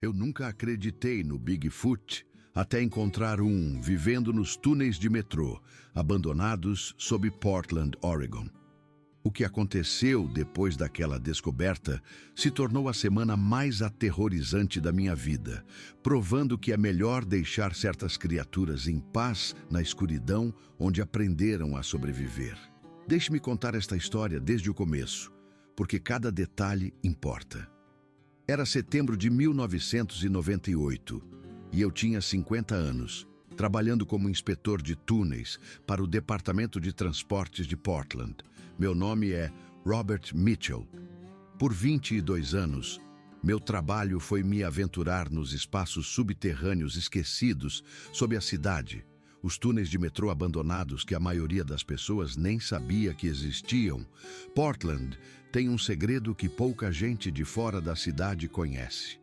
Eu nunca acreditei no Bigfoot até encontrar um vivendo nos túneis de metrô, abandonados sob Portland, Oregon. O que aconteceu depois daquela descoberta se tornou a semana mais aterrorizante da minha vida, provando que é melhor deixar certas criaturas em paz na escuridão onde aprenderam a sobreviver. Deixe-me contar esta história desde o começo, porque cada detalhe importa. Era setembro de 1998 e eu tinha 50 anos, trabalhando como inspetor de túneis para o Departamento de Transportes de Portland. Meu nome é Robert Mitchell. Por 22 anos, meu trabalho foi me aventurar nos espaços subterrâneos esquecidos sob a cidade, os túneis de metrô abandonados que a maioria das pessoas nem sabia que existiam. Portland tem um segredo que pouca gente de fora da cidade conhece.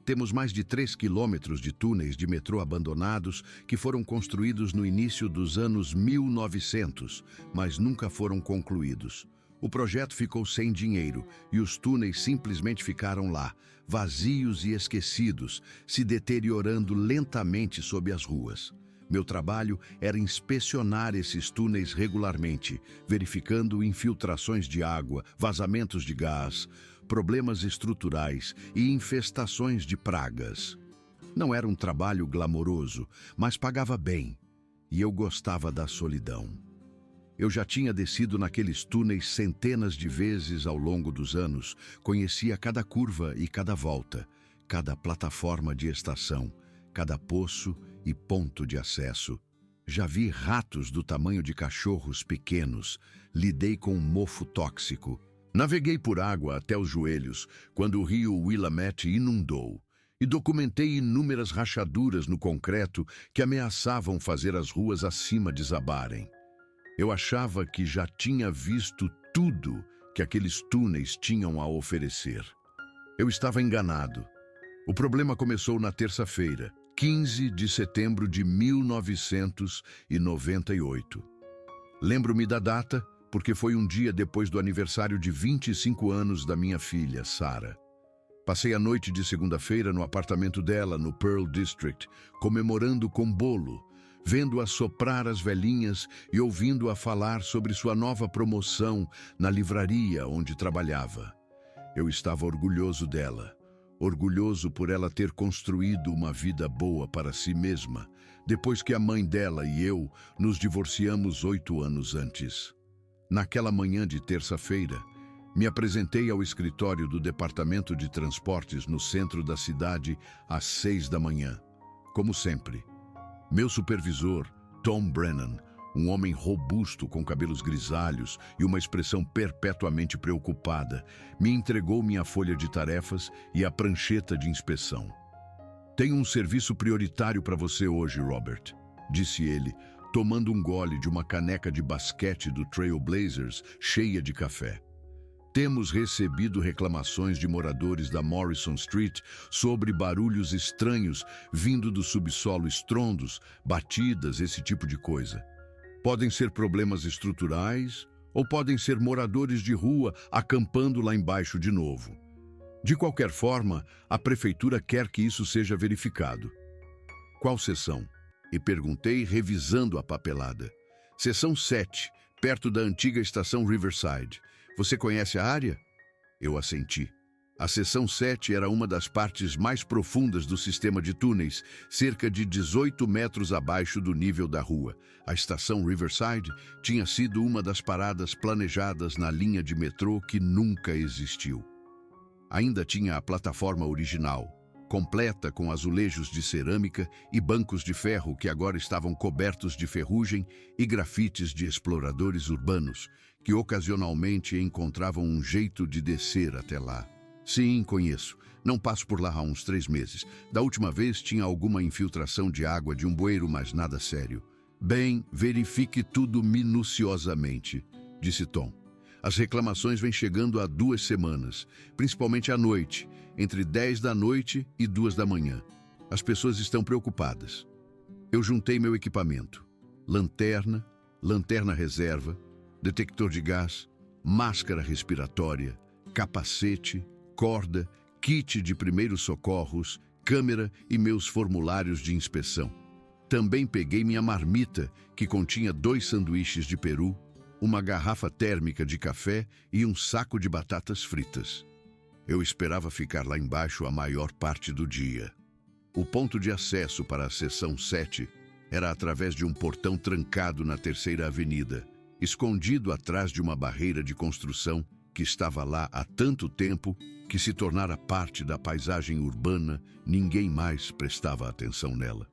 Temos mais de 3 quilômetros de túneis de metrô abandonados que foram construídos no início dos anos 1900, mas nunca foram concluídos. O projeto ficou sem dinheiro e os túneis simplesmente ficaram lá, vazios e esquecidos, se deteriorando lentamente sob as ruas. Meu trabalho era inspecionar esses túneis regularmente, verificando infiltrações de água, vazamentos de gás, problemas estruturais e infestações de pragas. Não era um trabalho glamouroso, mas pagava bem, e eu gostava da solidão. Eu já tinha descido naqueles túneis centenas de vezes ao longo dos anos, conhecia cada curva e cada volta, cada plataforma de estação, cada poço e ponto de acesso. Já vi ratos do tamanho de cachorros pequenos, lidei com um mofo tóxico. Naveguei por água até os joelhos quando o rio Willamette inundou e documentei inúmeras rachaduras no concreto que ameaçavam fazer as ruas acima desabarem. Eu achava que já tinha visto tudo que aqueles túneis tinham a oferecer. Eu estava enganado. O problema começou na terça-feira, 15 de setembro de 1998. Lembro-me da data porque foi um dia depois do aniversário de 25 anos da minha filha, Sarah. Passei a noite de segunda-feira no apartamento dela, no Pearl District, comemorando com bolo, vendo-a soprar as velhinhas e ouvindo-a falar sobre sua nova promoção na livraria onde trabalhava. Eu estava orgulhoso dela. Orgulhoso por ela ter construído uma vida boa para si mesma, depois que a mãe dela e eu nos divorciamos 8 anos antes. Naquela manhã de terça-feira, me apresentei ao escritório do Departamento de Transportes no centro da cidade às 6 da manhã. Como sempre, meu supervisor, Tom Brennan, um homem robusto com cabelos grisalhos e uma expressão perpetuamente preocupada, me entregou minha folha de tarefas e a prancheta de inspeção. "Tenho um serviço prioritário para você hoje, Robert", disse ele, tomando um gole de uma caneca de basquete do Trail Blazers cheia de café. "Temos recebido reclamações de moradores da Morrison Street sobre barulhos estranhos vindo do subsolo, estrondos, batidas, esse tipo de coisa. Podem ser problemas estruturais ou podem ser moradores de rua acampando lá embaixo de novo. De qualquer forma, a prefeitura quer que isso seja verificado." "Qual seção?" E perguntei, revisando a papelada. "Seção 7, perto da antiga estação Riverside. Você conhece a área?" Eu assenti. A seção 7 era uma das partes mais profundas do sistema de túneis, cerca de 18 metros abaixo do nível da rua. A estação Riverside tinha sido uma das paradas planejadas na linha de metrô que nunca existiu. Ainda tinha a plataforma original, completa com azulejos de cerâmica e bancos de ferro que agora estavam cobertos de ferrugem e grafites de exploradores urbanos, que ocasionalmente encontravam um jeito de descer até lá. "Sim, conheço. Não passo por lá há uns 3 meses. Da última vez tinha alguma infiltração de água de um bueiro, mas nada sério." "Bem, verifique tudo minuciosamente", disse Tom. "As reclamações vêm chegando há 2 semanas, principalmente à noite, entre 10 da noite e 2 da manhã. As pessoas estão preocupadas." Eu juntei meu equipamento: lanterna reserva, detector de gás, máscara respiratória, capacete, corda, kit de primeiros socorros, câmera e meus formulários de inspeção. Também peguei minha marmita, que continha 2 sanduíches de peru, uma garrafa térmica de café e um saco de batatas fritas. Eu esperava ficar lá embaixo a maior parte do dia. O ponto de acesso para a seção 7 era através de um portão trancado na 3ª Avenida, escondido atrás de uma barreira de construção que estava lá há tanto tempo que, se tornara parte da paisagem urbana, ninguém mais prestava atenção nela.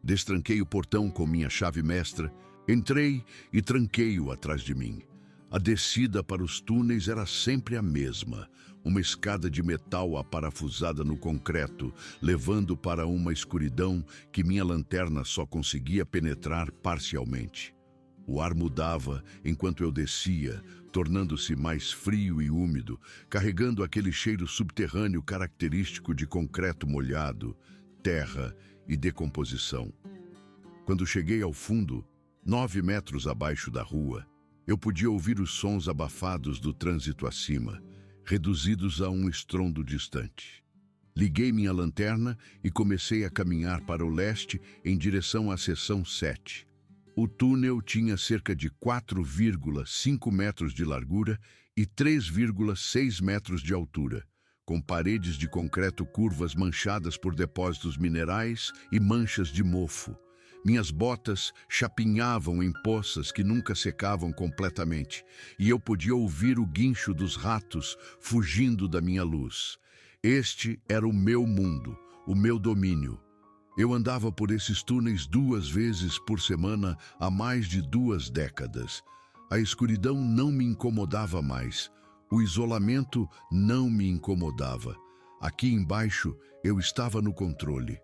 Destranquei o portão com minha chave mestra, entrei e tranquei-o atrás de mim. A descida para os túneis era sempre a mesma, uma escada de metal aparafusada no concreto, levando para uma escuridão que minha lanterna só conseguia penetrar parcialmente. O ar mudava enquanto eu descia, tornando-se mais frio e úmido, carregando aquele cheiro subterrâneo característico de concreto molhado, terra e decomposição. Quando cheguei ao fundo, 9 metros abaixo da rua, eu podia ouvir os sons abafados do trânsito acima, reduzidos a um estrondo distante. Liguei minha lanterna e comecei a caminhar para o leste em direção à seção 7. O túnel tinha cerca de 4,5 metros de largura e 3,6 metros de altura, com paredes de concreto curvas manchadas por depósitos minerais e manchas de mofo. Minhas botas chapinhavam em poças que nunca secavam completamente, e eu podia ouvir o guincho dos ratos fugindo da minha luz. Este era o meu mundo, o meu domínio. Eu andava por esses túneis 2 vezes por semana há mais de 2 décadas. A escuridão não me incomodava mais. O isolamento não me incomodava. Aqui embaixo eu estava no controle.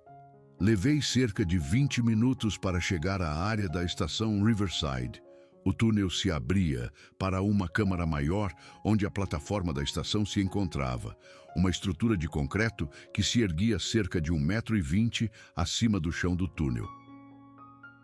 Levei cerca de 20 minutos para chegar à área da estação Riverside. O túnel se abria para uma câmara maior onde a plataforma da estação se encontrava, uma estrutura de concreto que se erguia cerca de 1,20 m acima do chão do túnel.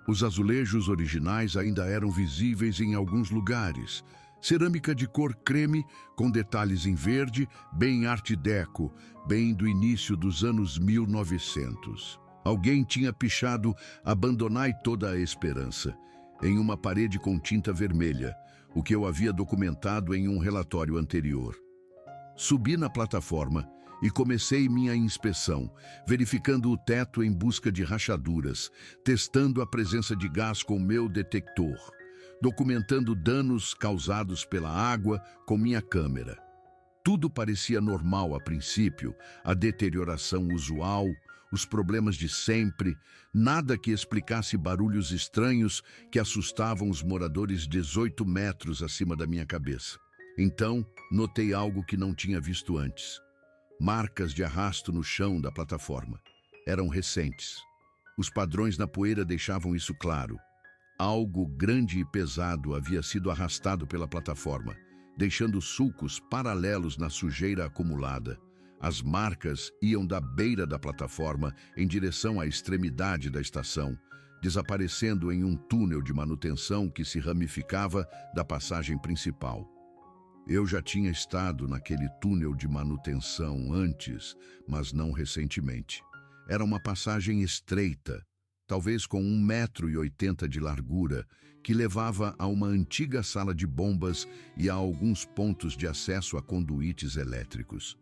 Os azulejos originais ainda eram visíveis em alguns lugares. Cerâmica de cor creme com detalhes em verde, bem art deco, bem do início dos anos 1900. Alguém tinha pichado "Abandonai toda a esperança" em uma parede com tinta vermelha, o que eu havia documentado em um relatório anterior. Subi na plataforma e comecei minha inspeção, verificando o teto em busca de rachaduras, testando a presença de gás com meu detector, documentando danos causados pela água com minha câmera. Tudo parecia normal a princípio, a deterioração usual, os problemas de sempre, nada que explicasse barulhos estranhos que assustavam os moradores 18 metros acima da minha cabeça. Então, notei algo que não tinha visto antes. Marcas de arrasto no chão da plataforma. Eram recentes. Os padrões na poeira deixavam isso claro. Algo grande e pesado havia sido arrastado pela plataforma, deixando sulcos paralelos na sujeira acumulada. As marcas iam da beira da plataforma em direção à extremidade da estação, desaparecendo em um túnel de manutenção que se ramificava da passagem principal. Eu já tinha estado naquele túnel de manutenção antes, mas não recentemente. Era uma passagem estreita, talvez com 1,80 m de largura, que levava a uma antiga sala de bombas e a alguns pontos de acesso a conduítes elétricos.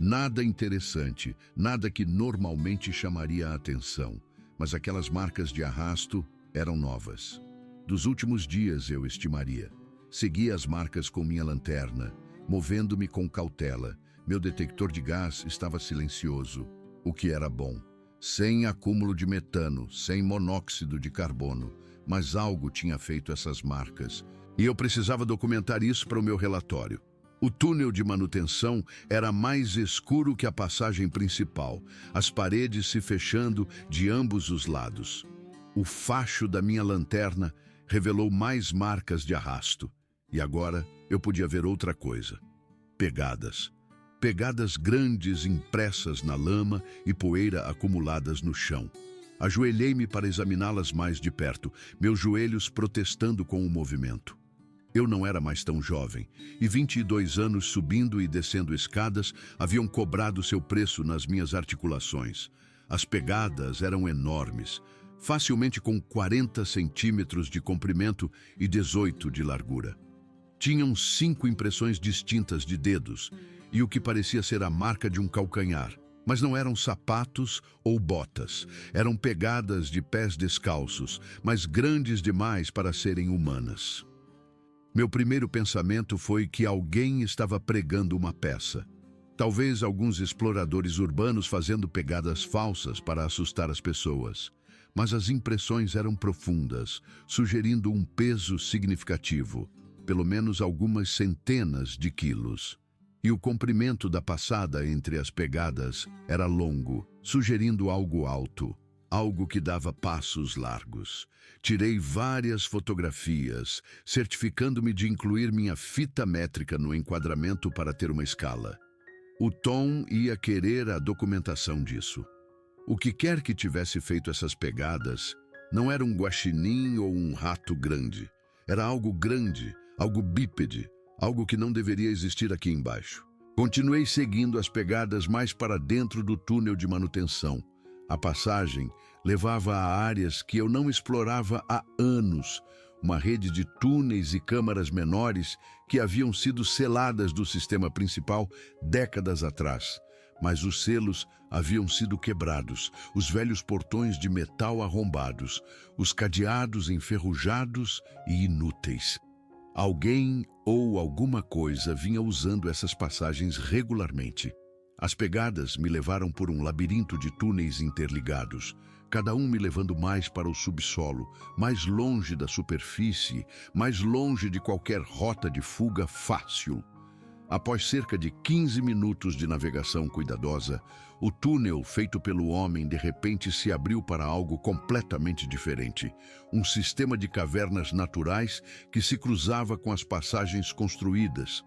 Nada interessante, nada que normalmente chamaria a atenção, mas aquelas marcas de arrasto eram novas. Dos últimos dias, eu estimaria. Segui as marcas com minha lanterna, movendo-me com cautela. Meu detector de gás estava silencioso, o que era bom. Sem acúmulo de metano, sem monóxido de carbono, mas algo tinha feito essas marcas, e eu precisava documentar isso para o meu relatório. O túnel de manutenção era mais escuro que a passagem principal, as paredes se fechando de ambos os lados. O facho da minha lanterna revelou mais marcas de arrasto, e agora eu podia ver outra coisa. Pegadas. Pegadas grandes impressas na lama e poeira acumuladas no chão. Ajoelhei-me para examiná-las mais de perto, meus joelhos protestando com o movimento. Eu não era mais tão jovem, e 22 anos subindo e descendo escadas haviam cobrado seu preço nas minhas articulações. As pegadas eram enormes, facilmente com 40 centímetros de comprimento e 18 de largura. Tinham 5 impressões distintas de dedos e o que parecia ser a marca de um calcanhar. Mas não eram sapatos ou botas, eram pegadas de pés descalços, mas grandes demais para serem humanas. Meu primeiro pensamento foi que alguém estava pregando uma peça. Talvez alguns exploradores urbanos fazendo pegadas falsas para assustar as pessoas. Mas as impressões eram profundas, sugerindo um peso significativo, pelo menos algumas centenas de quilos. E o comprimento da passada entre as pegadas era longo, sugerindo algo alto, algo que dava passos largos. Tirei várias fotografias, certificando-me de incluir minha fita métrica no enquadramento para ter uma escala. O Tom ia querer a documentação disso. O que quer que tivesse feito essas pegadas, não era um guaxinim ou um rato grande. Era algo grande, algo bípede, algo que não deveria existir aqui embaixo. Continuei seguindo as pegadas mais para dentro do túnel de manutenção. A passagem levava a áreas que eu não explorava há anos, uma rede de túneis e câmaras menores que haviam sido seladas do sistema principal décadas atrás. Mas os selos haviam sido quebrados, os velhos portões de metal arrombados, os cadeados enferrujados e inúteis. Alguém ou alguma coisa vinha usando essas passagens regularmente. As pegadas me levaram por um labirinto de túneis interligados, cada um me levando mais para o subsolo, mais longe da superfície, mais longe de qualquer rota de fuga fácil. Após cerca de 15 minutos de navegação cuidadosa, o túnel feito pelo homem de repente se abriu para algo completamente diferente. Um sistema de cavernas naturais que se cruzava com as passagens construídas.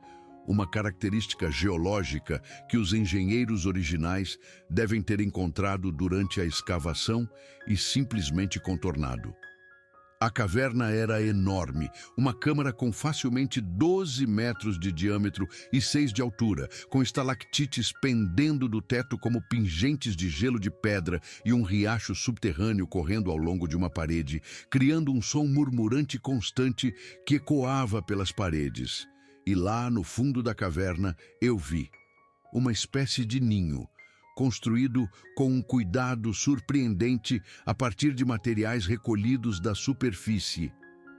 Uma característica geológica que os engenheiros originais devem ter encontrado durante a escavação e simplesmente contornado. A caverna era enorme, uma câmara com facilmente 12 metros de diâmetro e 6 de altura, com estalactites pendendo do teto como pingentes de gelo de pedra e um riacho subterrâneo correndo ao longo de uma parede, criando um som murmurante constante que ecoava pelas paredes. E lá no fundo da caverna eu vi uma espécie de ninho, construído com um cuidado surpreendente a partir de materiais recolhidos da superfície.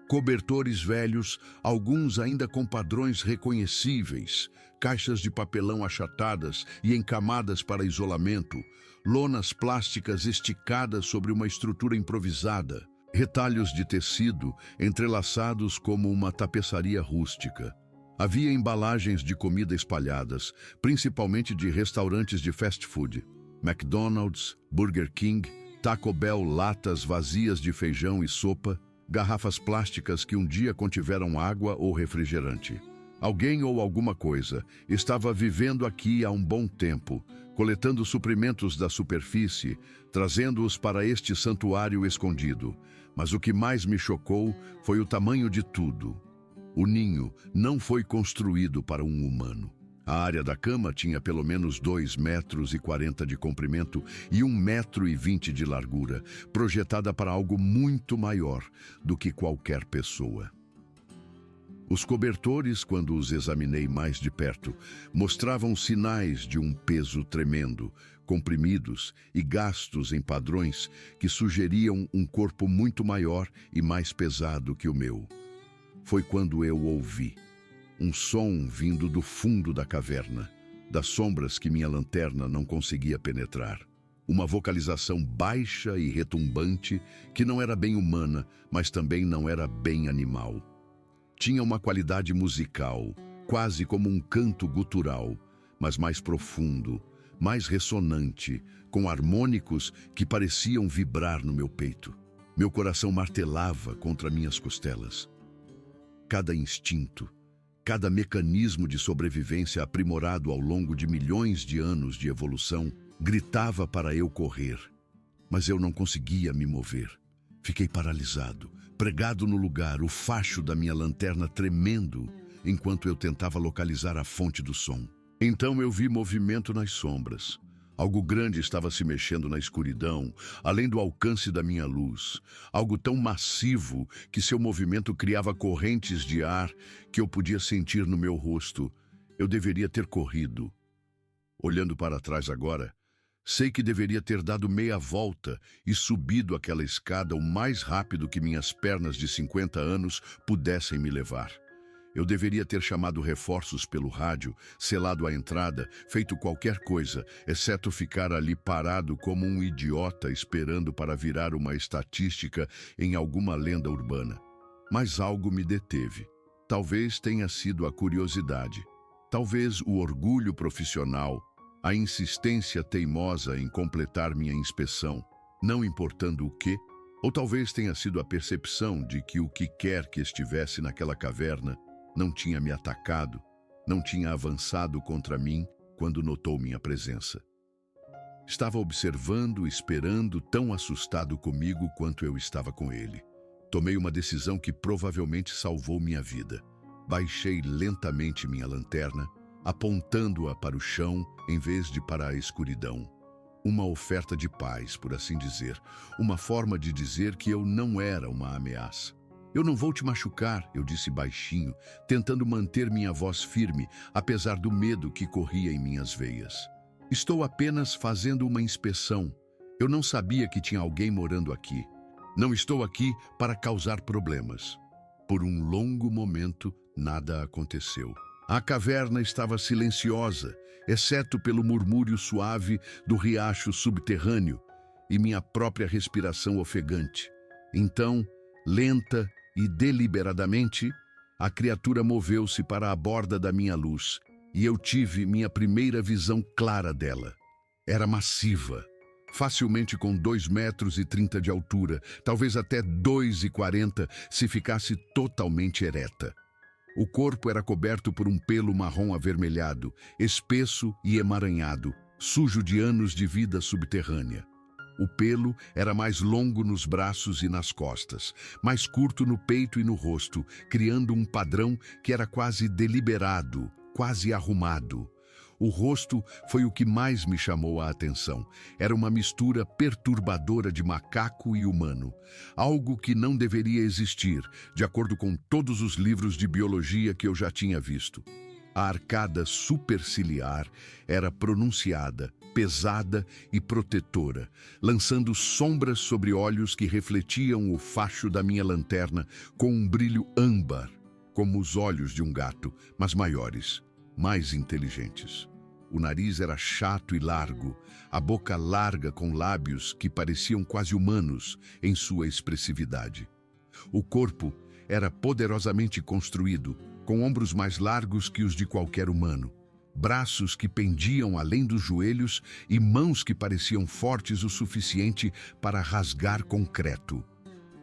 Cobertores velhos, alguns ainda com padrões reconhecíveis, caixas de papelão achatadas e encamadas para isolamento, lonas plásticas esticadas sobre uma estrutura improvisada, retalhos de tecido entrelaçados como uma tapeçaria rústica. Havia embalagens de comida espalhadas, principalmente de restaurantes de fast food. McDonald's, Burger King, Taco Bell, latas vazias de feijão e sopa, garrafas plásticas que um dia contiveram água ou refrigerante. Alguém ou alguma coisa estava vivendo aqui há um bom tempo, coletando suprimentos da superfície, trazendo-os para este santuário escondido. Mas o que mais me chocou foi o tamanho de tudo. O ninho não foi construído para um humano. A área da cama tinha pelo menos 2,40 metros de comprimento e 1,20 metros de largura, projetada para algo muito maior do que qualquer pessoa. Os cobertores, quando os examinei mais de perto, mostravam sinais de um peso tremendo, comprimidos e gastos em padrões que sugeriam um corpo muito maior e mais pesado que o meu. Foi quando eu ouvi um som vindo do fundo da caverna, das sombras que minha lanterna não conseguia penetrar. Uma vocalização baixa e retumbante que não era bem humana, mas também não era bem animal. Tinha uma qualidade musical, quase como um canto gutural, mas mais profundo, mais ressonante, com harmônicos que pareciam vibrar no meu peito. Meu coração martelava contra minhas costelas. Cada instinto, cada mecanismo de sobrevivência aprimorado ao longo de milhões de anos de evolução, gritava para eu correr. Mas eu não conseguia me mover. Fiquei paralisado, pregado no lugar, o facho da minha lanterna tremendo enquanto eu tentava localizar a fonte do som. Então eu vi movimento nas sombras. Algo grande estava se mexendo na escuridão, além do alcance da minha luz. Algo tão massivo que seu movimento criava correntes de ar que eu podia sentir no meu rosto. Eu deveria ter corrido. Olhando para trás agora, sei que deveria ter dado meia volta e subido aquela escada o mais rápido que minhas pernas de 50 anos pudessem me levar. Eu deveria ter chamado reforços pelo rádio, selado a entrada, feito qualquer coisa, exceto ficar ali parado como um idiota esperando para virar uma estatística em alguma lenda urbana. Mas algo me deteve. Talvez tenha sido a curiosidade. Talvez o orgulho profissional, a insistência teimosa em completar minha inspeção, não importando o quê, ou talvez tenha sido a percepção de que o que quer que estivesse naquela caverna não tinha me atacado, não tinha avançado contra mim quando notou minha presença. Estava observando, esperando, tão assustado comigo quanto eu estava com ele. Tomei uma decisão que provavelmente salvou minha vida. Baixei lentamente minha lanterna, apontando-a para o chão em vez de para a escuridão. Uma oferta de paz, por assim dizer. Uma forma de dizer que eu não era uma ameaça. Eu não vou te machucar, eu disse baixinho, tentando manter minha voz firme, apesar do medo que corria em minhas veias. Estou apenas fazendo uma inspeção. Eu não sabia que tinha alguém morando aqui. Não estou aqui para causar problemas. Por um longo momento, nada aconteceu. A caverna estava silenciosa, exceto pelo murmúrio suave do riacho subterrâneo e minha própria respiração ofegante. Então, lenta e deliberadamente, a criatura moveu-se para a borda da minha luz e eu tive minha primeira visão clara dela. Era massiva, facilmente com 2,30 metros de altura, talvez até 2,40 se ficasse totalmente ereta. O corpo era coberto por um pelo marrom avermelhado, espesso e emaranhado, sujo de anos de vida subterrânea. O pelo era mais longo nos braços e nas costas, mais curto no peito e no rosto, criando um padrão que era quase deliberado, quase arrumado. O rosto foi o que mais me chamou a atenção. Era uma mistura perturbadora de macaco e humano. Algo que não deveria existir, de acordo com todos os livros de biologia que eu já tinha visto. A arcada superciliar era pronunciada, pesada e protetora, lançando sombras sobre olhos que refletiam o facho da minha lanterna com um brilho âmbar, como os olhos de um gato, mas maiores, mais inteligentes. O nariz era chato e largo, a boca larga com lábios que pareciam quase humanos em sua expressividade. O corpo era poderosamente construído, com ombros mais largos que os de qualquer humano, braços que pendiam além dos joelhos e mãos que pareciam fortes o suficiente para rasgar concreto.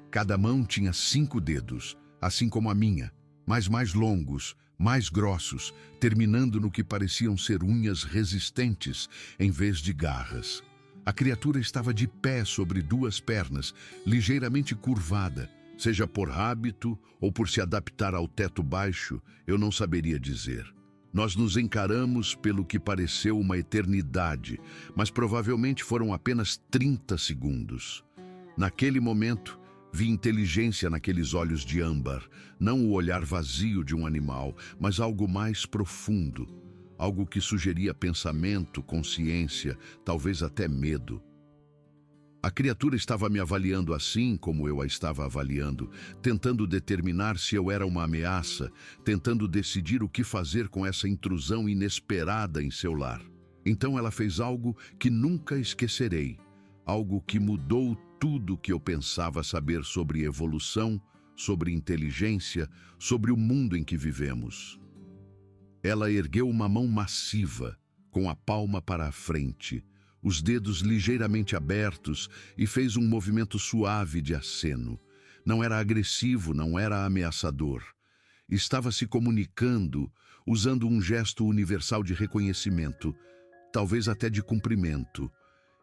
Cada mão tinha 5 dedos, assim como a minha, mas mais longos, mais grossos, terminando no que pareciam ser unhas resistentes em vez de garras. A criatura estava de pé sobre 2 pernas, ligeiramente curvada. Seja por hábito ou por se adaptar ao teto baixo, eu não saberia dizer. Nós nos encaramos pelo que pareceu uma eternidade, mas provavelmente foram apenas 30 segundos. Naquele momento, vi inteligência naqueles olhos de âmbar, não o olhar vazio de um animal, mas algo mais profundo, algo que sugeria pensamento, consciência, talvez até medo. A criatura estava me avaliando assim como eu a estava avaliando, tentando determinar se eu era uma ameaça, tentando decidir o que fazer com essa intrusão inesperada em seu lar. Então ela fez algo que nunca esquecerei, algo que mudou tudo que eu pensava saber sobre evolução, sobre inteligência, sobre o mundo em que vivemos. Ela ergueu uma mão massiva, com a palma para a frente, os dedos ligeiramente abertos e fez um movimento suave de aceno. Não era agressivo, não era ameaçador. Estava se comunicando, usando um gesto universal de reconhecimento, talvez até de cumprimento.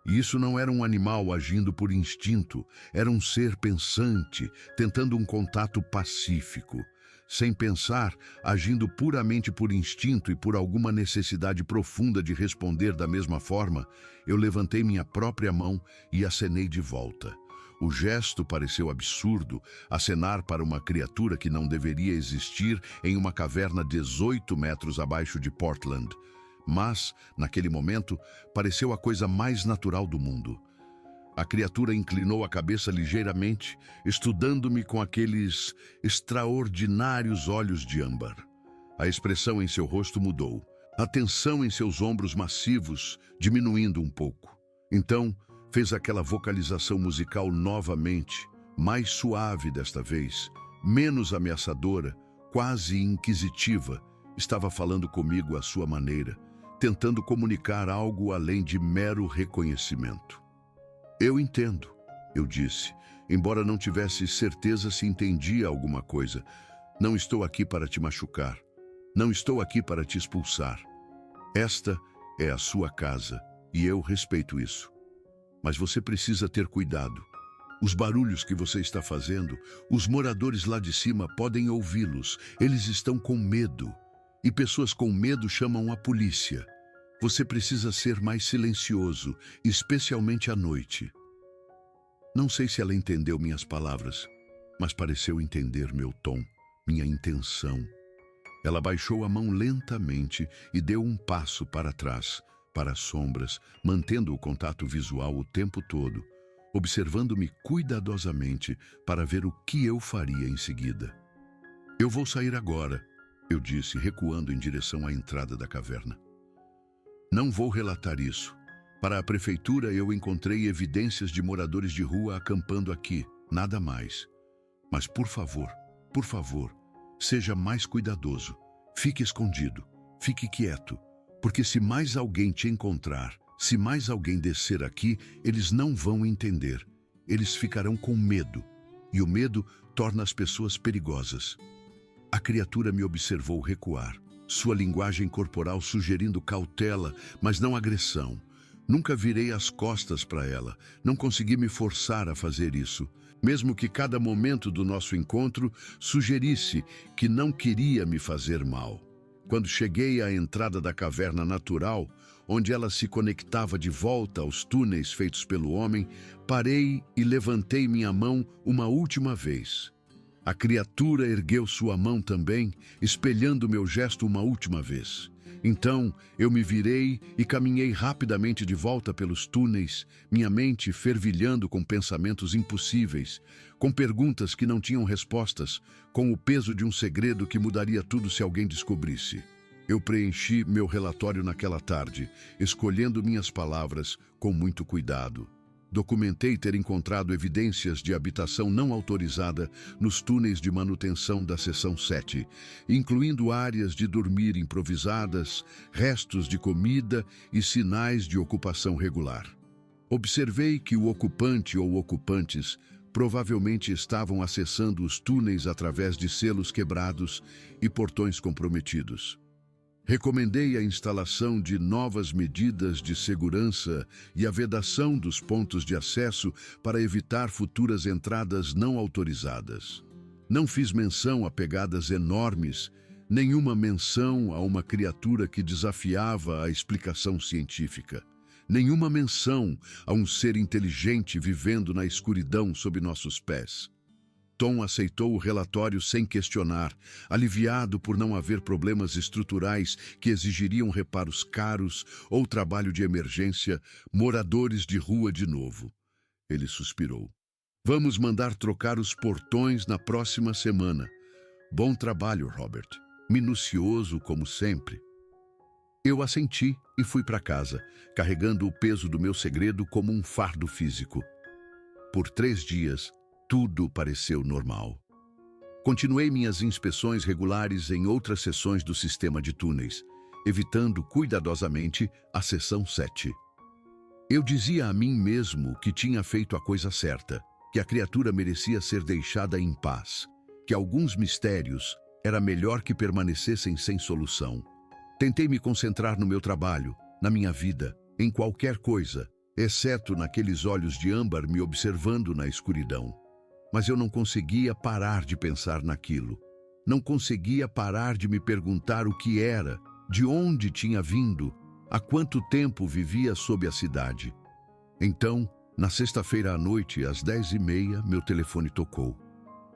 E isso não era um animal agindo por instinto, era um ser pensante, tentando um contato pacífico. Sem pensar, agindo puramente por instinto e por alguma necessidade profunda de responder da mesma forma, eu levantei minha própria mão e acenei de volta. O gesto pareceu absurdo, acenar para uma criatura que não deveria existir em uma caverna 18 metros abaixo de Portland. Mas, naquele momento, pareceu a coisa mais natural do mundo. A criatura inclinou a cabeça ligeiramente, estudando-me com aqueles extraordinários olhos de âmbar. A expressão em seu rosto mudou, a tensão em seus ombros massivos diminuindo um pouco. Então, fez aquela vocalização musical novamente, mais suave desta vez, menos ameaçadora, quase inquisitiva. Estava falando comigo à sua maneira, tentando comunicar algo além de mero reconhecimento. Eu entendo, eu disse, embora não tivesse certeza se entendia alguma coisa. Não estou aqui para te machucar. Não estou aqui para te expulsar. Esta é a sua casa e eu respeito isso. Mas você precisa ter cuidado. Os barulhos que você está fazendo, os moradores lá de cima podem ouvi-los. Eles estão com medo. E pessoas com medo chamam a polícia. Você precisa ser mais silencioso, especialmente à noite. Não sei se ela entendeu minhas palavras, mas pareceu entender meu tom, minha intenção. Ela baixou a mão lentamente e deu um passo para trás, para as sombras, mantendo o contato visual o tempo todo, observando-me cuidadosamente para ver o que eu faria em seguida. Eu vou sair agora, eu disse, recuando em direção à entrada da caverna. Não vou relatar isso. Para a prefeitura eu encontrei evidências de moradores de rua acampando aqui, nada mais. Mas por favor, seja mais cuidadoso. Fique escondido, fique quieto, porque se mais alguém te encontrar, se mais alguém descer aqui, eles não vão entender. Eles ficarão com medo, e o medo torna as pessoas perigosas. A criatura me observou recuar, sua linguagem corporal sugerindo cautela, mas não agressão. Nunca virei as costas para ela, não consegui me forçar a fazer isso, mesmo que cada momento do nosso encontro sugerisse que não queria me fazer mal. Quando cheguei à entrada da caverna natural, onde ela se conectava de volta aos túneis feitos pelo homem, parei e levantei minha mão uma última vez. A criatura ergueu sua mão também, espelhando meu gesto uma última vez. Então, eu me virei e caminhei rapidamente de volta pelos túneis, minha mente fervilhando com pensamentos impossíveis, com perguntas que não tinham respostas, com o peso de um segredo que mudaria tudo se alguém descobrisse. Eu preenchi meu relatório naquela tarde, escolhendo minhas palavras com muito cuidado. Documentei ter encontrado evidências de habitação não autorizada nos túneis de manutenção da seção 7, incluindo áreas de dormir improvisadas, restos de comida e sinais de ocupação regular. Observei que o ocupante ou ocupantes provavelmente estavam acessando os túneis através de selos quebrados e portões comprometidos. Recomendei a instalação de novas medidas de segurança e a vedação dos pontos de acesso para evitar futuras entradas não autorizadas. Não fiz menção a pegadas enormes, nenhuma menção a uma criatura que desafiava a explicação científica. Nenhuma menção a um ser inteligente vivendo na escuridão sob nossos pés. Tom aceitou o relatório sem questionar, aliviado por não haver problemas estruturais que exigiriam reparos caros ou trabalho de emergência, moradores de rua de novo. Ele suspirou. Vamos mandar trocar os portões na próxima semana. Bom trabalho, Robert. Minucioso como sempre. Eu assenti e fui para casa, carregando o peso do meu segredo como um fardo físico. Por 3 dias, tudo pareceu normal. Continuei minhas inspeções regulares em outras seções do sistema de túneis, evitando cuidadosamente a seção 7. Eu dizia a mim mesmo que tinha feito a coisa certa, que a criatura merecia ser deixada em paz, que alguns mistérios era melhor que permanecessem sem solução. Tentei me concentrar no meu trabalho, na minha vida, em qualquer coisa, exceto naqueles olhos de âmbar me observando na escuridão. Mas eu não conseguia parar de pensar naquilo. Não conseguia parar de me perguntar o que era, de onde tinha vindo, há quanto tempo vivia sob a cidade. Então, na sexta-feira à noite, às 10h30, meu telefone tocou.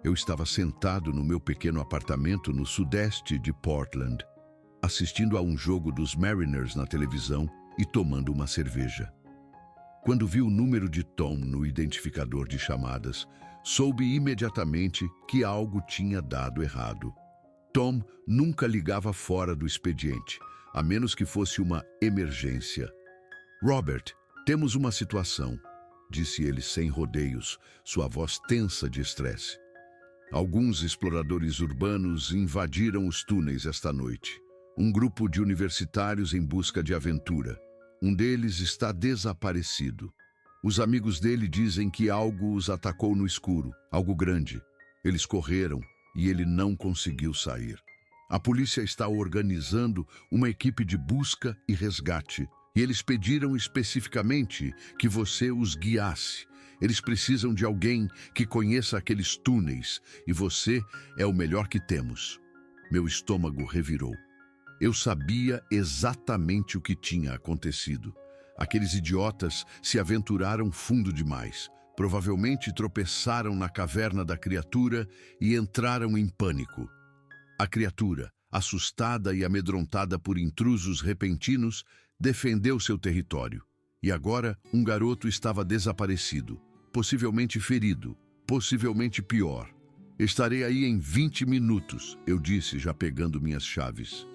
Eu estava sentado no meu pequeno apartamento no sudeste de Portland, assistindo a um jogo dos Mariners na televisão e tomando uma cerveja. Quando vi o número de Tom no identificador de chamadas, soube imediatamente que algo tinha dado errado. Tom nunca ligava fora do expediente, a menos que fosse uma emergência. "Robert, temos uma situação", disse ele sem rodeios, sua voz tensa de estresse. "Alguns exploradores urbanos invadiram os túneis esta noite. Um grupo de universitários em busca de aventura. Um deles está desaparecido. Os amigos dele dizem que algo os atacou no escuro, algo grande. Eles correram e ele não conseguiu sair. A polícia está organizando uma equipe de busca e resgate, e eles pediram especificamente que você os guiasse. Eles precisam de alguém que conheça aqueles túneis, e você é o melhor que temos." Meu estômago revirou. Eu sabia exatamente o que tinha acontecido. Aqueles idiotas se aventuraram fundo demais. Provavelmente tropeçaram na caverna da criatura e entraram em pânico. A criatura, assustada e amedrontada por intrusos repentinos, defendeu seu território. E agora um garoto estava desaparecido, possivelmente ferido, possivelmente pior. "Estarei aí em 20 minutos", eu disse, já pegando minhas chaves.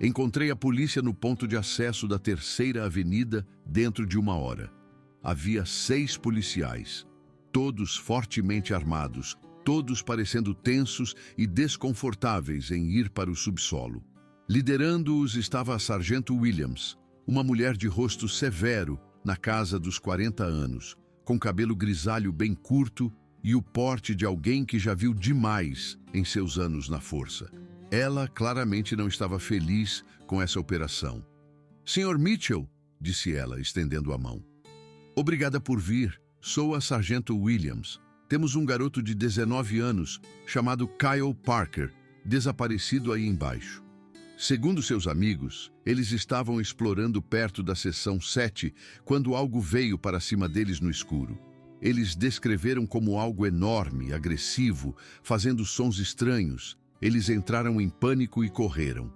Encontrei a polícia no ponto de acesso da 3ª Avenida dentro de 1 hora. Havia 6 policiais, todos fortemente armados, todos parecendo tensos e desconfortáveis em ir para o subsolo. Liderando-os estava a Sargento Williams, uma mulher de rosto severo, na casa dos 40 anos, com cabelo grisalho bem curto e o porte de alguém que já viu demais em seus anos na força. Ela claramente não estava feliz com essa operação. "Sr. Mitchell", disse ela, estendendo a mão. "Obrigada por vir. Sou a Sargento Williams. Temos um garoto de 19 anos, chamado Kyle Parker, desaparecido aí embaixo. Segundo seus amigos, eles estavam explorando perto da seção 7 quando algo veio para cima deles no escuro. Eles descreveram como algo enorme, agressivo, fazendo sons estranhos. Eles entraram em pânico e correram.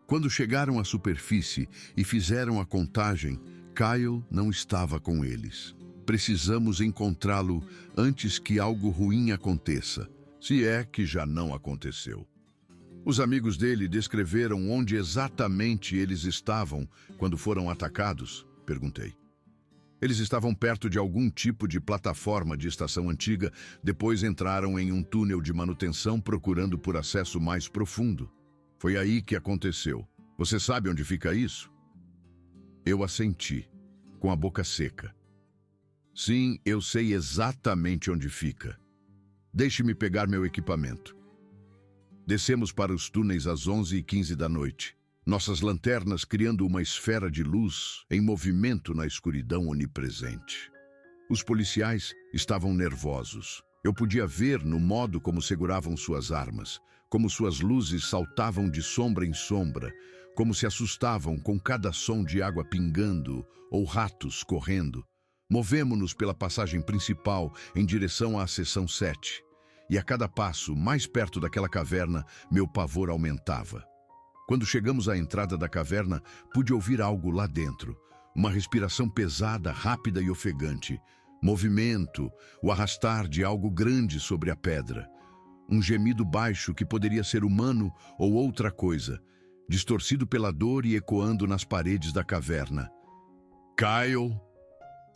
Quando chegaram à superfície e fizeram a contagem, Kyle não estava com eles. Precisamos encontrá-lo antes que algo ruim aconteça, se é que já não aconteceu." Os amigos dele descreveram onde exatamente eles estavam quando foram atacados? Perguntei. Eles estavam perto de algum tipo de plataforma de estação antiga, depois entraram em um túnel de manutenção procurando por acesso mais profundo. Foi aí que aconteceu. Você sabe onde fica isso? Eu assenti, com a boca seca. Sim, eu sei exatamente onde fica. Deixe-me pegar meu equipamento. Descemos para os túneis às 11h15 da noite. Nossas lanternas criando uma esfera de luz em movimento na escuridão onipresente. Os policiais estavam nervosos. Eu podia ver no modo como seguravam suas armas, como suas luzes saltavam de sombra em sombra, como se assustavam com cada som de água pingando ou ratos correndo. Movemo-nos pela passagem principal em direção à seção 7. E a cada passo, mais perto daquela caverna, meu pavor aumentava. Quando chegamos à entrada da caverna, pude ouvir algo lá dentro. Uma respiração pesada, rápida e ofegante. Movimento, o arrastar de algo grande sobre a pedra. Um gemido baixo que poderia ser humano ou outra coisa, distorcido pela dor e ecoando nas paredes da caverna. "Kyle!"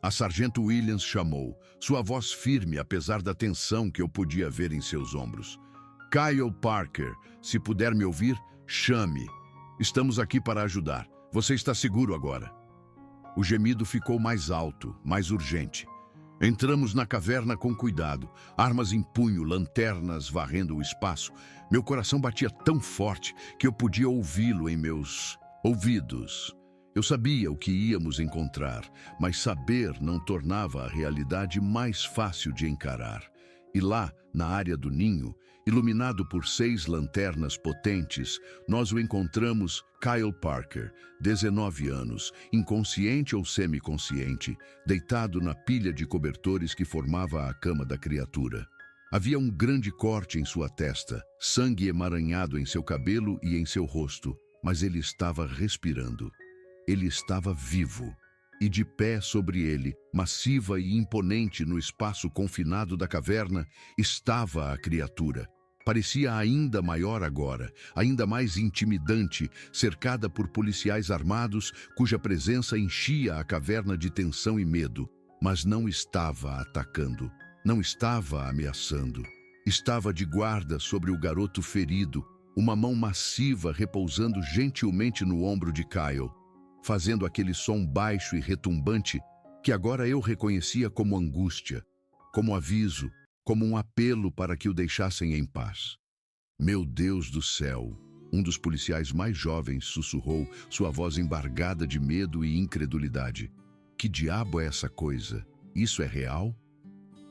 A Sargento Williams chamou, sua voz firme apesar da tensão que eu podia ver em seus ombros. "Kyle Parker, se puder me ouvir, chame. Estamos aqui para ajudar. Você está seguro agora." O gemido ficou mais alto, mais urgente. Entramos na caverna com cuidado, armas em punho, lanternas varrendo o espaço. Meu coração batia tão forte que eu podia ouvi-lo em meus ouvidos. Eu sabia o que íamos encontrar, mas saber não tornava a realidade mais fácil de encarar. E lá, na área do ninho, iluminado por 6 lanternas potentes, nós o encontramos, Kyle Parker, 19 anos, inconsciente ou semiconsciente, deitado na pilha de cobertores que formava a cama da criatura. Havia um grande corte em sua testa, sangue emaranhado em seu cabelo e em seu rosto, mas ele estava respirando. Ele estava vivo. E de pé sobre ele, massiva e imponente no espaço confinado da caverna, estava a criatura. Parecia ainda maior agora, ainda mais intimidante, cercada por policiais armados, cuja presença enchia a caverna de tensão e medo. Mas não estava atacando, não estava ameaçando. Estava de guarda sobre o garoto ferido, uma mão massiva repousando gentilmente no ombro de Kyle, fazendo aquele som baixo e retumbante que agora eu reconhecia como angústia, como aviso, como um apelo para que o deixassem em paz. Meu Deus do céu! Um dos policiais mais jovens sussurrou, sua voz embargada de medo e incredulidade. Que diabo é essa coisa? Isso é real?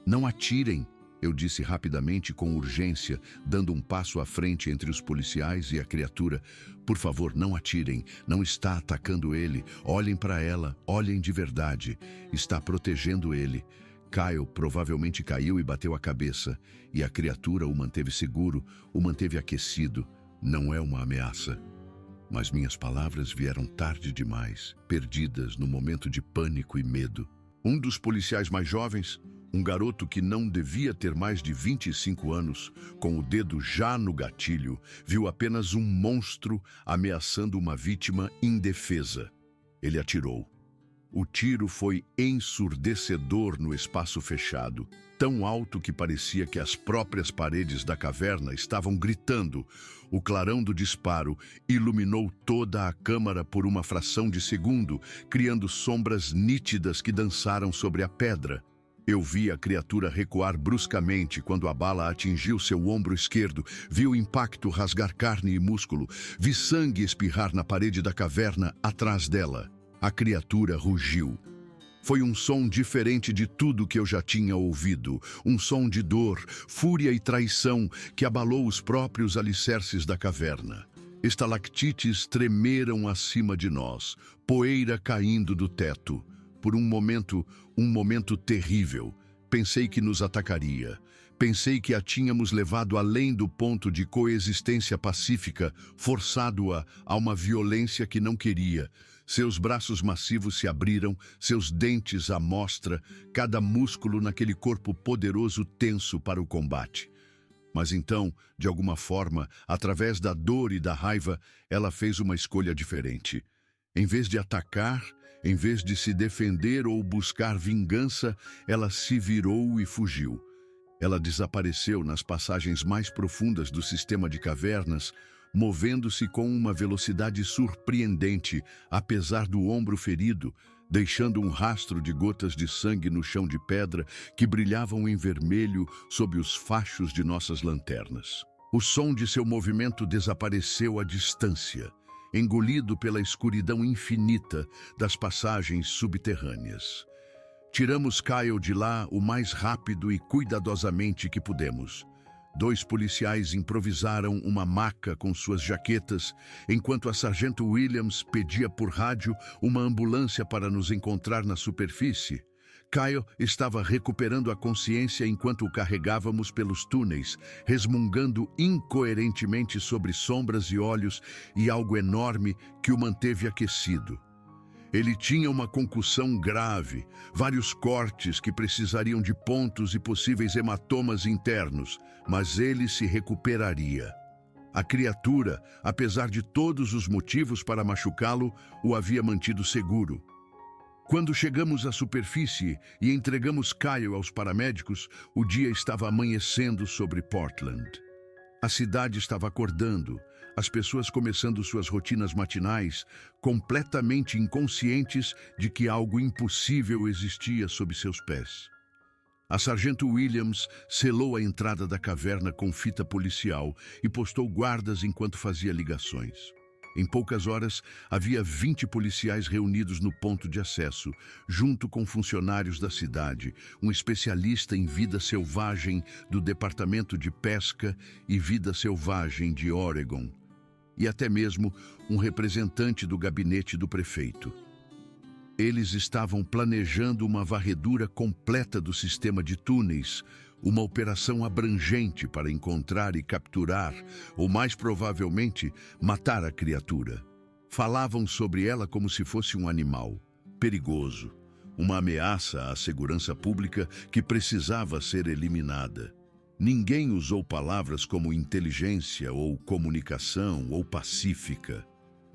Não atirem! Eu disse rapidamente com urgência, dando um passo à frente entre os policiais e a criatura. Por favor, não atirem. Não está atacando ele. Olhem para ela. Olhem de verdade. Está protegendo ele. Kyle provavelmente caiu e bateu a cabeça. E a criatura o manteve seguro, o manteve aquecido. Não é uma ameaça. Mas minhas palavras vieram tarde demais, perdidas no momento de pânico e medo. Um dos policiais mais jovens, um garoto que não devia ter mais de 25 anos, com o dedo já no gatilho, viu apenas um monstro ameaçando uma vítima indefesa. Ele atirou. O tiro foi ensurdecedor no espaço fechado, tão alto que parecia que as próprias paredes da caverna estavam gritando. O clarão do disparo iluminou toda a câmara por uma fração de segundo, criando sombras nítidas que dançaram sobre a pedra. Eu vi a criatura recuar bruscamente quando a bala atingiu seu ombro esquerdo, vi o impacto rasgar carne e músculo, vi sangue espirrar na parede da caverna atrás dela. A criatura rugiu. Foi um som diferente de tudo que eu já tinha ouvido, um som de dor, fúria e traição que abalou os próprios alicerces da caverna. Estalactites tremeram acima de nós, poeira caindo do teto. Por um momento terrível, pensei que nos atacaria. Pensei que a tínhamos levado além do ponto de coexistência pacífica, forçado-a a uma violência que não queria. Seus braços massivos se abriram, seus dentes à mostra, cada músculo naquele corpo poderoso tenso para o combate. Mas então, de alguma forma, através da dor e da raiva, ela fez uma escolha diferente. Em vez de atacar, em vez de se defender ou buscar vingança, ela se virou e fugiu. Ela desapareceu nas passagens mais profundas do sistema de cavernas, movendo-se com uma velocidade surpreendente, apesar do ombro ferido, deixando um rastro de gotas de sangue no chão de pedra que brilhavam em vermelho sob os fachos de nossas lanternas. O som de seu movimento desapareceu à distância, engolido pela escuridão infinita das passagens subterrâneas. Tiramos Kyle de lá o mais rápido e cuidadosamente que pudemos. 2 policiais improvisaram uma maca com suas jaquetas, enquanto a sargento Williams pedia por rádio uma ambulância para nos encontrar na superfície. Kyle estava recuperando a consciência enquanto o carregávamos pelos túneis, resmungando incoerentemente sobre sombras e olhos e algo enorme que o manteve aquecido. Ele tinha uma concussão grave, vários cortes que precisariam de pontos e possíveis hematomas internos, mas ele se recuperaria. A criatura, apesar de todos os motivos para machucá-lo, o havia mantido seguro. Quando chegamos à superfície e entregamos Kyle aos paramédicos, o dia estava amanhecendo sobre Portland. A cidade estava acordando, as pessoas começando suas rotinas matinais, completamente inconscientes de que algo impossível existia sob seus pés. A sargento Williams selou a entrada da caverna com fita policial e postou guardas enquanto fazia ligações. Em poucas horas, havia 20 policiais reunidos no ponto de acesso, junto com funcionários da cidade, um especialista em vida selvagem do Departamento de Pesca e Vida Selvagem de Oregon, e até mesmo um representante do gabinete do prefeito. Eles estavam planejando uma varredura completa do sistema de túneis, uma operação abrangente para encontrar e capturar, ou mais provavelmente, matar a criatura. Falavam sobre ela como se fosse um animal, perigoso, uma ameaça à segurança pública que precisava ser eliminada. Ninguém usou palavras como inteligência ou comunicação ou pacífica.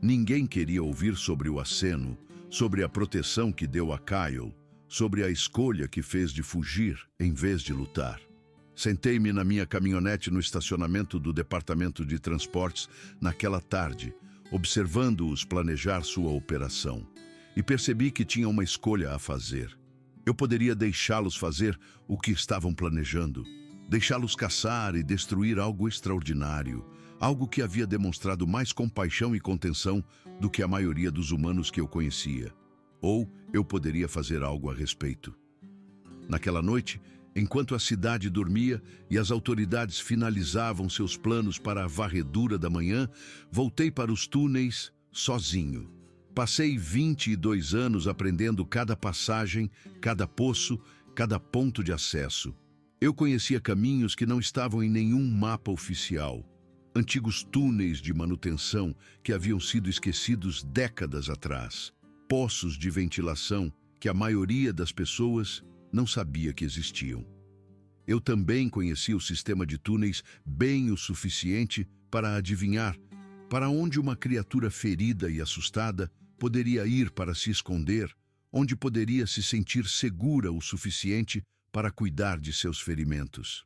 Ninguém queria ouvir sobre o aceno, sobre a proteção que deu a Kyle, sobre a escolha que fez de fugir em vez de lutar. Sentei-me na minha caminhonete no estacionamento do Departamento de Transportes naquela tarde, observando-os planejar sua operação, e percebi que tinha uma escolha a fazer. Eu poderia deixá-los fazer o que estavam planejando, deixá-los caçar e destruir algo extraordinário, algo que havia demonstrado mais compaixão e contenção do que a maioria dos humanos que eu conhecia. Ou eu poderia fazer algo a respeito. Naquela noite, enquanto a cidade dormia e as autoridades finalizavam seus planos para a varredura da manhã, voltei para os túneis sozinho. Passei 22 anos aprendendo cada passagem, cada poço, cada ponto de acesso. Eu conhecia caminhos que não estavam em nenhum mapa oficial. Antigos túneis de manutenção que haviam sido esquecidos décadas atrás. Poços de ventilação que a maioria das pessoas não sabia que existiam. Eu também conhecia o sistema de túneis bem o suficiente para adivinhar para onde uma criatura ferida e assustada poderia ir para se esconder, onde poderia se sentir segura o suficiente para cuidar de seus ferimentos.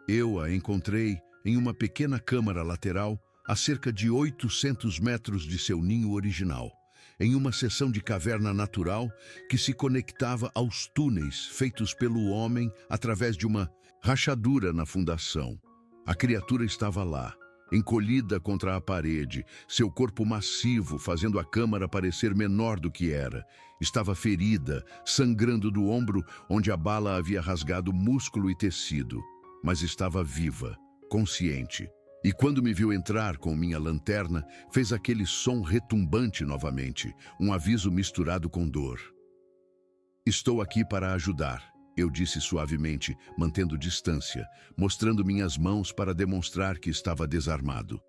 Eu a encontrei em uma pequena câmara lateral a cerca de 800 metros de seu ninho original, em uma seção de caverna natural que se conectava aos túneis feitos pelo homem através de uma rachadura na fundação. A criatura estava lá, encolhida contra a parede, seu corpo massivo fazendo a câmara parecer menor do que era. Estava ferida, sangrando do ombro onde a bala havia rasgado músculo e tecido, mas estava viva, consciente. E quando me viu entrar com minha lanterna, fez aquele som retumbante novamente, um aviso misturado com dor. "Estou aqui para ajudar", eu disse suavemente, mantendo distância, mostrando minhas mãos para demonstrar que estava desarmado.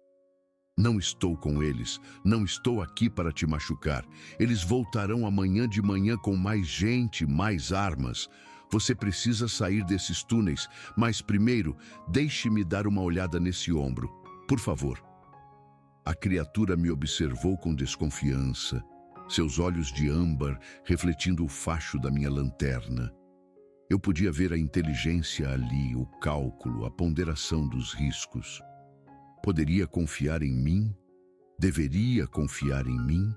"Não estou com eles, não estou aqui para te machucar. Eles voltarão amanhã de manhã com mais gente, mais armas. Você precisa sair desses túneis, mas primeiro, deixe-me dar uma olhada nesse ombro, por favor." A criatura me observou com desconfiança, seus olhos de âmbar refletindo o facho da minha lanterna. Eu podia ver a inteligência ali, o cálculo, a ponderação dos riscos. Poderia confiar em mim? Deveria confiar em mim?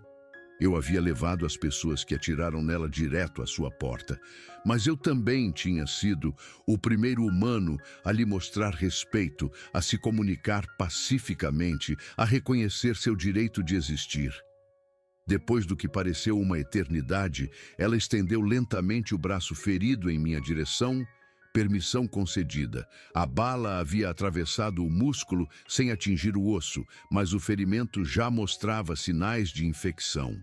Eu havia levado as pessoas que atiraram nela direto à sua porta, mas eu também tinha sido o primeiro humano a lhe mostrar respeito, a se comunicar pacificamente, a reconhecer seu direito de existir. Depois do que pareceu uma eternidade, ela estendeu lentamente o braço ferido em minha direção. Permissão concedida. A bala havia atravessado o músculo sem atingir o osso, mas o ferimento já mostrava sinais de infecção.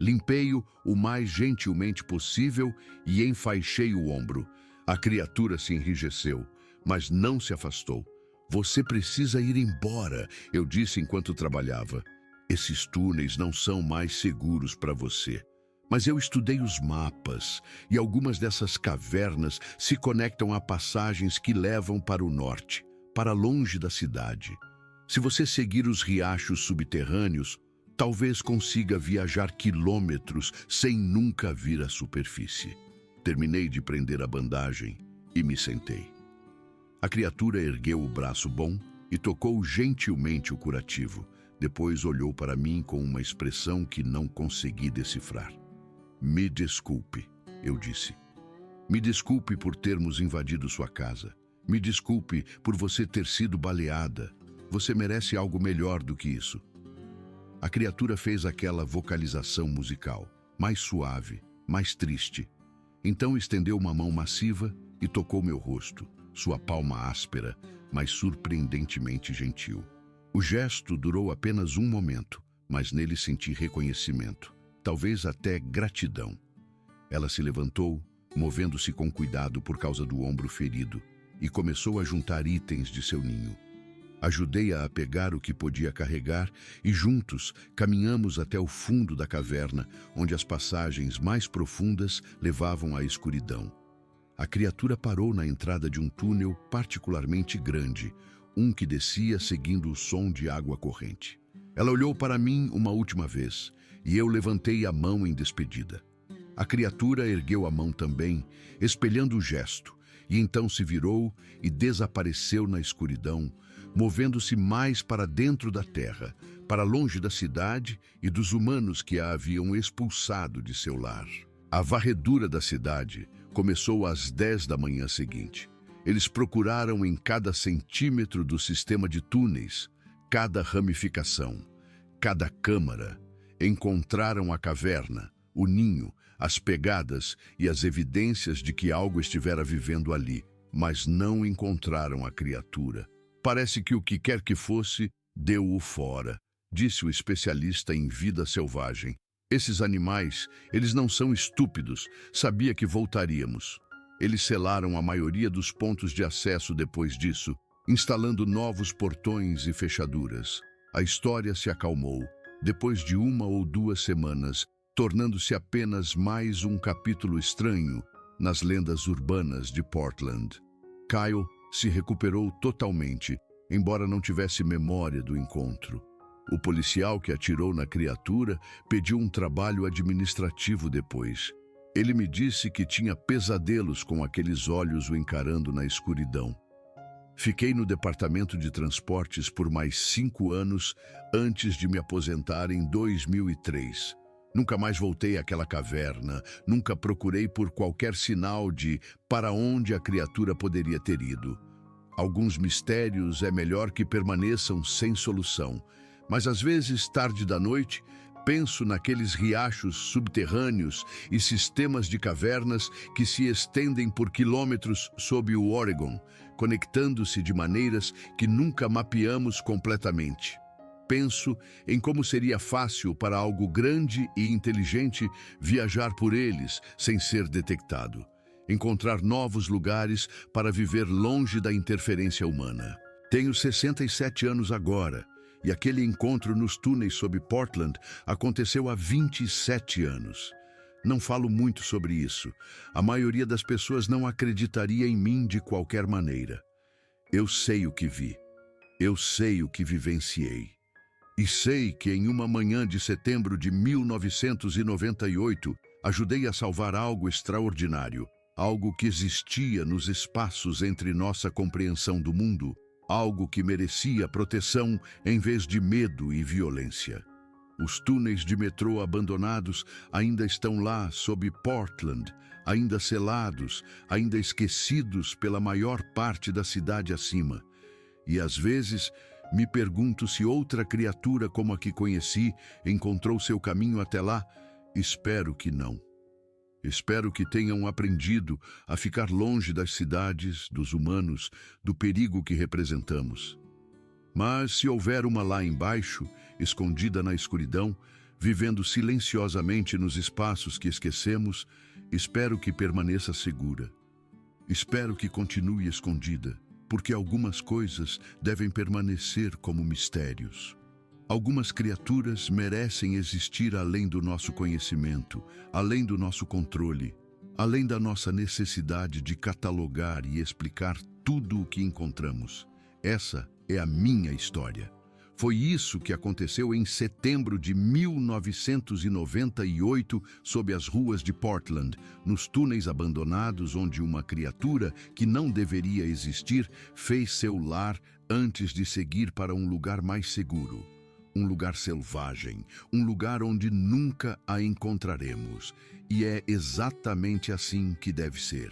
Limpei-o o mais gentilmente possível e enfaixei o ombro. A criatura se enrijeceu, mas não se afastou. "Você precisa ir embora", eu disse enquanto trabalhava. "Esses túneis não são mais seguros para você." Mas eu estudei os mapas, e algumas dessas cavernas se conectam a passagens que levam para o norte, para longe da cidade. Se você seguir os riachos subterrâneos, talvez consiga viajar quilômetros sem nunca vir à superfície. Terminei de prender a bandagem e me sentei. A criatura ergueu o braço bom e tocou gentilmente o curativo. Depois olhou para mim com uma expressão que não consegui decifrar. "Me desculpe", eu disse. "Me desculpe por termos invadido sua casa. Me desculpe por você ter sido baleada. Você merece algo melhor do que isso." A criatura fez aquela vocalização musical, mais suave, mais triste. Então estendeu uma mão massiva e tocou meu rosto, sua palma áspera, mas surpreendentemente gentil. O gesto durou apenas um momento, mas nele senti reconhecimento, talvez até gratidão. Ela se levantou, movendo-se com cuidado por causa do ombro ferido, e começou a juntar itens de seu ninho. Ajudei-a a pegar o que podia carregar e juntos caminhamos até o fundo da caverna, onde as passagens mais profundas levavam à escuridão. A criatura parou na entrada de um túnel particularmente grande, um que descia seguindo o som de água corrente. Ela olhou para mim uma última vez e eu levantei a mão em despedida. A criatura ergueu a mão também, espelhando o gesto, e então se virou e desapareceu na escuridão, movendo-se mais para dentro da terra, para longe da cidade e dos humanos que a haviam expulsado de seu lar. A varredura da cidade começou às 10 da manhã seguinte. Eles procuraram em cada centímetro do sistema de túneis, cada ramificação, cada câmara. Encontraram a caverna, o ninho, as pegadas e as evidências de que algo estivera vivendo ali, mas não encontraram a criatura. Parece que o que quer que fosse, deu-o fora, disse o especialista em vida selvagem. Esses animais, eles não são estúpidos, sabia que voltaríamos. Eles selaram a maioria dos pontos de acesso depois disso, instalando novos portões e fechaduras. A história se acalmou, depois de 1 ou 2 semanas, tornando-se apenas mais um capítulo estranho nas lendas urbanas de Portland. Kyle se recuperou totalmente, embora não tivesse memória do encontro. O policial que atirou na criatura pediu um trabalho administrativo depois. Ele me disse que tinha pesadelos com aqueles olhos o encarando na escuridão. Fiquei no departamento de transportes por mais 5 anos antes de me aposentar em 2003. Nunca mais voltei àquela caverna, nunca procurei por qualquer sinal de para onde a criatura poderia ter ido. Alguns mistérios é melhor que permaneçam sem solução, mas às vezes, tarde da noite, penso naqueles riachos subterrâneos e sistemas de cavernas que se estendem por quilômetros sob o Oregon, conectando-se de maneiras que nunca mapeamos completamente. Penso em como seria fácil para algo grande e inteligente viajar por eles sem ser detectado, encontrar novos lugares para viver longe da interferência humana. Tenho 67 anos agora, e aquele encontro nos túneis sob Portland aconteceu há 27 anos. Não falo muito sobre isso. A maioria das pessoas não acreditaria em mim de qualquer maneira. Eu sei o que vi. Eu sei o que vivenciei. E sei que em uma manhã de setembro de 1998, ajudei a salvar algo extraordinário, algo que existia nos espaços entre nossa compreensão do mundo, algo que merecia proteção em vez de medo e violência. Os túneis de metrô abandonados ainda estão lá sob Portland, ainda selados, ainda esquecidos pela maior parte da cidade acima. E às vezes me pergunto se outra criatura como a que conheci encontrou seu caminho até lá. Espero que não. Espero que tenham aprendido a ficar longe das cidades, dos humanos, do perigo que representamos. Mas se houver uma lá embaixo, escondida na escuridão, vivendo silenciosamente nos espaços que esquecemos, espero que permaneça segura. Espero que continue escondida, porque algumas coisas devem permanecer como mistérios. Algumas criaturas merecem existir além do nosso conhecimento, além do nosso controle, além da nossa necessidade de catalogar e explicar tudo o que encontramos. Essa é a minha história. Foi isso que aconteceu em setembro de 1998 sob as ruas de Portland, nos túneis abandonados onde uma criatura que não deveria existir fez seu lar antes de seguir para um lugar mais seguro. Um lugar selvagem, um lugar onde nunca a encontraremos. E é exatamente assim que deve ser.